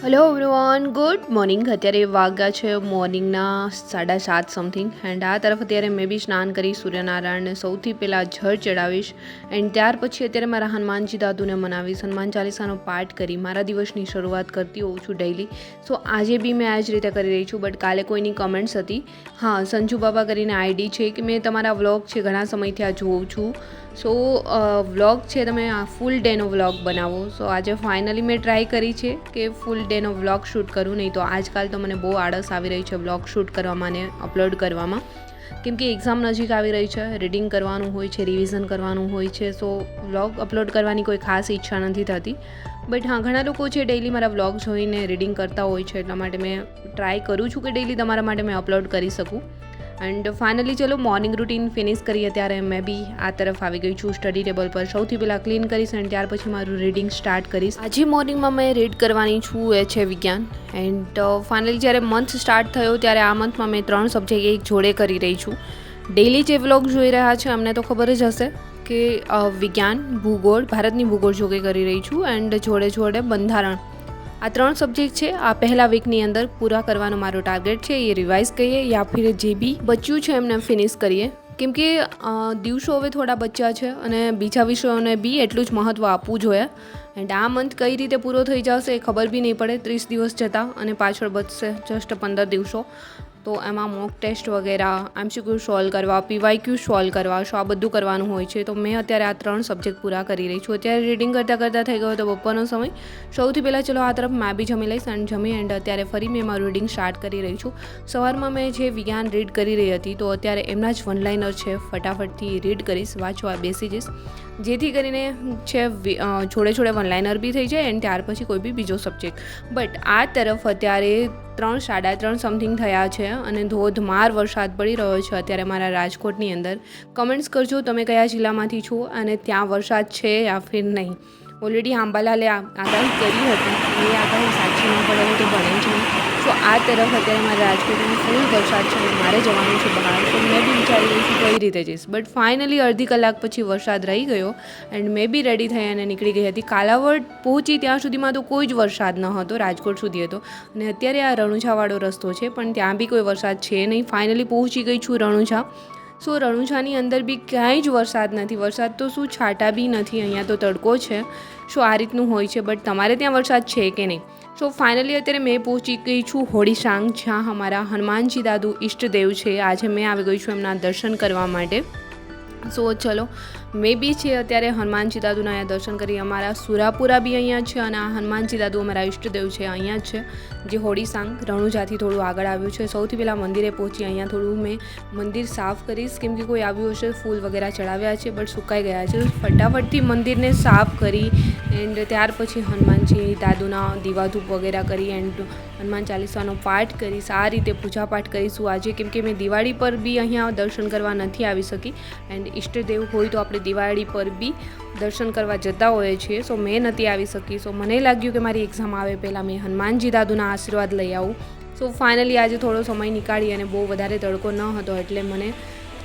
Hello everyone, good morning. અત્યારે વાગ્યા છે મોર્નિંગના 7:30 સમથિંગ. એન્ડ આ તરફ અત્યારે મેં બી સ્નાન કરી સૂર્યનારાયણને સૌથી પહેલાં જળ ચડાવીશ. એન્ડ ત્યાર પછી અત્યારે મારા હનુમાનજી દાદુને મનાવીશ. હનુમાન ચાલીસાનો પાઠ કરી મારા દિવસની શરૂઆત કરતી હોઉં છું ડેઈલી. સો આજે બી મેં આ જ રીતે કરી રહી છું. બટ કાલે કોઈની કમેન્ટ્સ હતી. હા, સંજુ બાબા કરીને આઈડી છે કે મેં તમારા વ્લોગ છે ઘણા સમયથી આ જોઉં છું. સો વ્લોગ છે તમે આ ફૂલ ડેનો વ્લોગ બનાવો. સો આજે ફાઇનલી મેં ટ્રાય કરી છે કે ફૂલ ડેનો વ્લોગ શૂટ કરું. નહીં તો આજકાલ તો મને બહુ આળસ આવી રહી છે વ્લોગ શૂટ કરવામાં અને અપલોડ કરવામાં, કેમ કે એક્ઝામ નજીક આવી રહી છે, રીડિંગ કરવાનું હોય છે, રિવિઝન કરવાનું હોય છે. સો વ્લોગ અપલોડ કરવાની કોઈ ખાસ ઈચ્છા નથી થતી. બટ હા, ઘણા લોકો છે ડેઈલી મારા વ્લોગ જોઈને રીડિંગ કરતા હોય છે, એટલા માટે મેં ટ્રાય કરું છું કે ડેઈલી તમારા માટે મેં અપલોડ કરી શકું. એન્ડ ફાઇનલી ચલો મોર્નિંગ રૂટીન ફિનિશ કરીએ. ત્યારે મેં બી આ તરફ આવી ગઈ છું સ્ટડી ટેબલ પર. સૌથી પહેલાં ક્લીન કરીશ અને ત્યાર પછી મારું રીડિંગ સ્ટાર્ટ કરીશ. આજે મોર્નિંગમાં મેં રીડ કરવાની છું એ છે વિજ્ઞાન. એન્ડ ફાઇનલી જ્યારે મંથ સ્ટાર્ટ થયો ત્યારે આ મંથમાં મેં 3 સબ્જેક્ટ એક જોડે કરી રહી છું. ડેઈલી જે વ્લોગ જોઈ રહ્યા છે અમને તો ખબર જ હશે કે વિજ્ઞાન, ભૂગોળ, ભારતની ભૂગોળ જોડે કરી રહી છું. એન્ડ જોડે જોડે બંધારણ, આ 3 સબ્જેક્ટ છે. આ પહેલા વીકની અંદર પૂરા કરવાનો મારો ટાર્ગેટ છે. એ રિવાઇઝ કરીએ યા ફિર જે બી બચ્યું છે એમને ફિનિશ કરીએ, કેમ કે દિવસો હવે થોડા બચ્યા છે અને બીજા વિષયોને બી એટલું જ મહત્ત્વ આપવું જોઈએ. એન્ડ આ મંથ કઈ રીતે પૂરો થઈ જશે એ ખબર બી નહીં પડે. 30 દિવસ જતાં અને પાછળ બચશે જસ્ટ 15 દિવસો. તો એમાં મોક ટેસ્ટ વગેરે, એમસીક્યુ સોલ્વ કરવા, પીવાયક્યુ સોલ્વ કરવા, આ બધું કરવાનું હોય છે. તો મેં અત્યારે આ 3 સબ્જેક્ટ પૂરા કરી રહી છું. અત્યારે રીડિંગ કરતાં થઈ ગયો તો બપોરનો સમય. સૌથી પહેલાં ચલો આ તરફ મેં બી જમી લઈશ અને જમી એન્ડ અત્યારે ફરી મેં મારું રીડિંગ સ્ટાર્ટ કરી રહી છું. સવારમાં મેં જે વિજ્ઞાન રીડ કરી રહી હતી તો અત્યારે એમના જ વનલાઇનર છે, ફટાફટથી રીડ કરીશ, વાંચવા બેસી જઈશ, જેથી કરીને છે જોડે જોડે વનલાઇનર બી થઈ જાય એન્ડ ત્યાર પછી કોઈ બી બીજો સબ્જેક્ટ. બટ આ તરફ અત્યારે 3:30 સમથિંગ થયા છે અને ધોધમાર વરસાદ પડી રહ્યો છે અત્યારે મારા રાજકોટની અંદર. કમેન્ટ્સ કરજો તમે કયા જિલ્લામાંથી છો અને ત્યાં વરસાદ છે યા ફિર નહીં. ઓલરેડી આંબાલાલે આગાહી કરી હતી, એ આગાહી સાચી ન પડે તો બને જ નહીં. તો આ તરફ અત્યારે મારા રાજકોટમાં ફૂલ વરસાદ છે અને મારે જવાનું છે બહાર. તો મેં બી વિચારી રહી છું કઈ રીતે જઈશ. બટ ફાઇનલી અડધી કલાક પછી વરસાદ રહી ગયો એન્ડ મેં બી રેડી થઈ અને નીકળી ગઈ હતી. કાલાવડ પહોંચી ત્યાં સુધીમાં તો કોઈ જ વરસાદ ન હતો, રાજકોટ સુધી હતો. અને અત્યારે આ રણુજાવાળો રસ્તો છે પણ ત્યાં બી કોઈ વરસાદ છે નહીં. ફાઇનલી પહોંચી ગઈ છું રણુજા. સો રણુજાની અંદર બી ક્યાંય જ વરસાદ નથી. વરસાદ તો શું, છાંટા બી નથી, અહીંયા તો તડકો છે. સો આ રીતનું હોય છે. બટ તમારે ત્યાં વરસાદ છે કે નહીં? સો ફાઇનલી અત્યારે મેં પહોંચી ગઈ છું હોડીસાંગ, જ્યાં અમારા હનુમાનજી દાદુ ઈષ્ટદેવ છે. આજે મેં આવી ગઈ છું એમના દર્શન કરવા માટે. સો ચલો મેં બી છે અત્યારે હનુમાનજી દાદુના અહીંયા દર્શન કરી. અમારા સુરાપુરા બી અહીંયા છે અને આ હનુમાનજી દાદુ અમારા ઈષ્ટદેવ છે અહીંયા જ છે, જે હોડીસાંગ રણુજાથી થોડું આગળ આવ્યું છે. સૌથી પહેલાં મંદિરે પહોંચી. અહીંયા થોડું મેં મંદિર સાફ કરીશ, કેમ કે કોઈ આવ્યું હશે, ફૂલ વગેરે ચડાવ્યા છે બટ સુકાઈ ગયા છે. ફટાફટથી મંદિરને સાફ કરી એન્ડ ત્યાર પછી હનુમાનજી દાદુના દીવાધૂપ વગેરે કરી એન્ડ હનુમાન ચાલીસાનો પાઠ કરીશ. આ રીતે પૂજાપાઠ કરીશું આજે, કેમ કે મેં દિવાળી પર બી અહીંયા દર્શન કરવા નથી આવી શકી. એન્ડ ઈષ્ટદેવ હોય તો આપણે દિવાળી પર બી દર્શન કરવા જતા હોઈએ છીએ. સો મેં નથી આવી શકી. સો મને લાગ્યું કે મારી એક્ઝામ આવે પહેલાં મેં હનુમાનજી દાદુના આશીર્વાદ લઈ આવું. સો ફાઇનલી આજે થોડો સમય નીકાળી અને બહુ વધારે તડકો ન હતો એટલે મને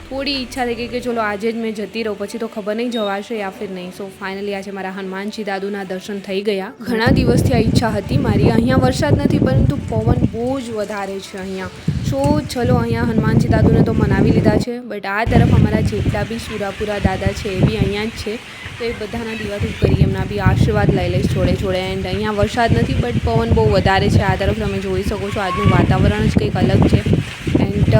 થોડી ઈચ્છા થઈ ગઈ કે ચલો આજે જ મેં જતી રહું, પછી તો ખબર નહીં જવાશે યા ફિર નહીં. સો ફાઇનલી આજે મારા હનુમાનજી દાદુના દર્શન થઈ ગયા. ઘણા દિવસથી આ ઈચ્છા હતી મારી. અહીંયા વરસાદ નથી પરંતુ પવન બહુ જ વધારે છે અહીંયા. સો ચલો અહીંયા હનુમાનજી દાદુને તો મનાવી લીધા છે. બટ આ તરફ અમારા જેટલા બી સુરાપુરા દાદા છે એ બી અહીંયા જ છે. તો એ બધાના દીવાધૂપ કરી એમના બી આશીર્વાદ લઈ લઈશ જોડે જોડે. એન્ડ અહીંયા વરસાદ નથી બટ પવન બહુ વધારે છે. આ તરફ તમે જોઈ શકો છો આજનું વાતાવરણ જ કંઈક અલગ છે. એન્ડ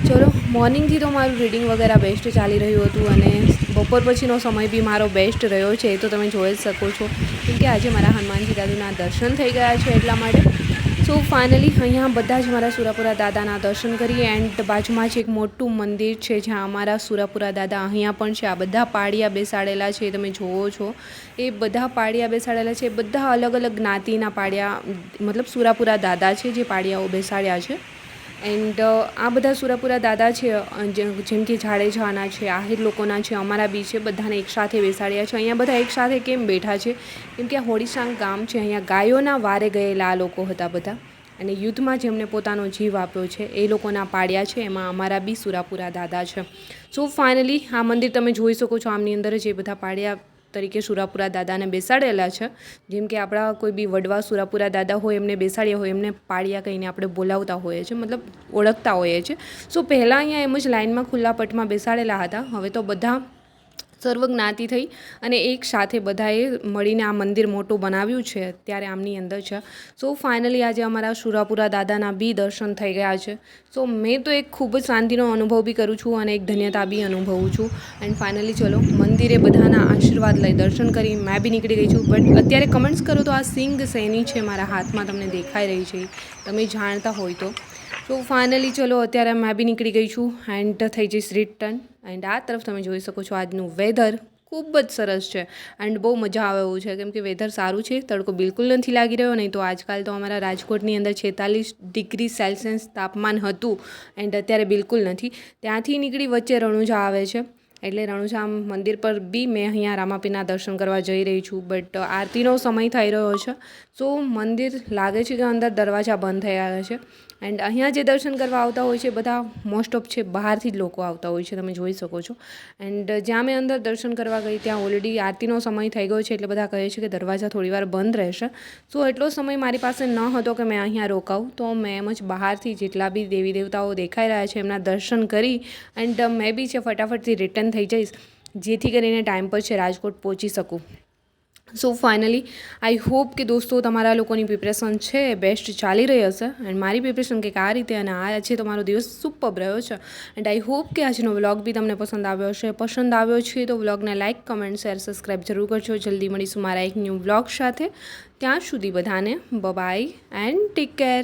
ચલો મોર્નિંગથી તો મારું રીડિંગ વગેરે બેસ્ટ ચાલી રહ્યું હતું અને બપોર પછીનો સમય બી મારો બેસ્ટ રહ્યો છે, એ તો તમે જોઈ જ શકો છો, કેમ કે આજે મારા હનુમાનજી દાદુના દર્શન થઈ ગયા છે એટલા માટે. સો ફાઇનલી અહીંયા બધા જ મારા સુરાપુરા દાદાના દર્શન કરીએ એન્ડ બાજુમાં જ એક મોટું મંદિર છે જ્યાં અમારા સુરાપુરા દાદા અહીંયા પણ છે. આ બધા પાળિયા બેસાડેલા છે, તમે જુઓ છો એ બધા પાળિયા બેસાડેલા છે. બધા અલગ અલગ જ્ઞાતિના પાળિયા, મતલબ સુરાપુરા દાદા છે જે પાળિયાઓ બેસાડ્યા છે. એન્ડ આ બધા સુરાપુરા દાદા છે, જેમ કે જાડેજાના છે, આહિર લોકોના છે, અમારા બી છે, બધાને એકસાથે બેસાડ્યા છે. અહીંયા બધા એકસાથે કેમ બેઠા છે? કેમ કે આ હોડીસાંગ ગામ છે, અહીંયા ગાયોના વારે ગયેલા આ લોકો હતા બધા અને યુદ્ધમાં જેમને પોતાનો જીવ આપ્યો છે એ લોકોના પાડ્યા છે. એમાં અમારા બી સુરાપુરા દાદા છે. સો ફાઇનલી આ મંદિર તમે જોઈ શકો છો, આમની અંદર જ એ બધા પાડ્યા તરીકે સુરાપુરા દાદાને બેસાડેલા છે. જેમ કે આપણા કોઈ બી વડવા સુરાપુરા દાદા હોય એમને બેસાડ્યા હોય, એમને પાળિયા કહીને આપણે બોલાવતા હોઈએ છીએ, મતલબ ઓળખતા હોઈએ છીએ. સો પહેલાં અહીંયા એમ જ લાઇનમાં ખુલ્લા પટમાં બેસાડેલા હતા. હવે તો બધા સર્વ જ્ઞાતિ થઈ અને એક સાથે બધાએ મળીને આ મંદિર મોટું બનાવ્યું છે, અત્યારે આમની અંદર છે. સો ફાઇનલી આજે અમારા સુરાપુરા દાદાના બી દર્શન થઈ ગયા છે. સો મેં તો એક ખૂબ જ શાંતિનો અનુભવ બી કરું છું અને એક ધન્યતા બી અનુભવું છું. એન્ડ ફાઇનલી ચલો મંદિરે બધાના આશીર્વાદ લઈ દર્શન કરી મેં બી નીકળી ગઈ છું. બટ અત્યારે કમેન્ટ્સ કરો તો આ સિંગ શેની છે મારા હાથમાં તમને દેખાઈ રહી છે, તમે જાણતા હોય તો. સો ફાઇનલી ચલો અત્યારે મેં બી નીકળી ગઈ છું એન્ડ થઈ જઈશ રિટર્ન. એન્ડ આ તરફ તમે જોઈ શકો છો આજનું વેધર ખૂબ જ સરસ છે એન્ડ બહુ મજા આવે એવું છે, કેમ કે વેધર સારું છે, તડકો બિલકુલ નથી લાગી રહ્યો. નહીં તો આજકાલ તો અમારા રાજકોટની અંદર 46 ડિગ્રી સેલ્સિયસ તાપમાન હતું એન્ડ અત્યારે બિલકુલ નથી. ત્યાંથી નીકળી વચ્ચે રણુજા આવે છે, એટલે રણુજા મંદિર પર બી મેં અહીંયા રામાપીરના દર્શન કરવા જઈ રહી છું. બટ આરતીનો સમય થઈ રહ્યો છે, સો મંદિર લાગે છે કે અંદર દરવાજા બંધ થયા છે. એન્ડ અહીંયા જે દર્શન કરવા આવતા હોય છે બધા મોસ્ટ ઓફ છે બહારથી જ લોકો આવતા હોય છે, તમે જોઈ શકો છો. એન્ડ જ્યાં મેં અંદર દર્શન કરવા ગઈ ત્યાં ઓલરેડી આરતીનો સમય થઈ ગયો છે, એટલે બધા કહે છે કે દરવાજા થોડીવાર બંધ રહેશે. સો એટલો સમય મારી પાસે ન હતો કે મેં અહીંયા રોકાઉં, તો મેં એમ જ બહારથી જેટલા બી દેવી દેવતાઓ દેખાઈ રહ્યા છે એમના દર્શન કરી એન્ડ મેં બી છે ફટાફટથી રિટર્ન થઈ જઈશ, જેથી કરીને ટાઈમ પર છે રાજકોટ પહોંચી શકું. સો ફાઇનલી આઈ હોપ કે દોસ્તો તમારા લોકોની પ્રિપરેશન છે બેસ્ટ ચાલી રહી હશે. એન્ડ મારી પ્રિપરેશન કંઈક આ રીતે અને આ છે તમારો દિવસ સુપર રહ્યો છે. એન્ડ આઈ હોપ કે આજનો વ્લોગ બી તમને પસંદ આવ્યો હશે. પસંદ આવ્યો છે તો વ્લોગને લાઇક, કમેન્ટ, શેર, સબસ્ક્રાઈબ જરૂર કરજો. જલ્દી મળીશું મારા એક ન્યૂ વ્લોગ સાથે. ત્યાં સુધી બધાને બાય એન્ડ ટેક કેર.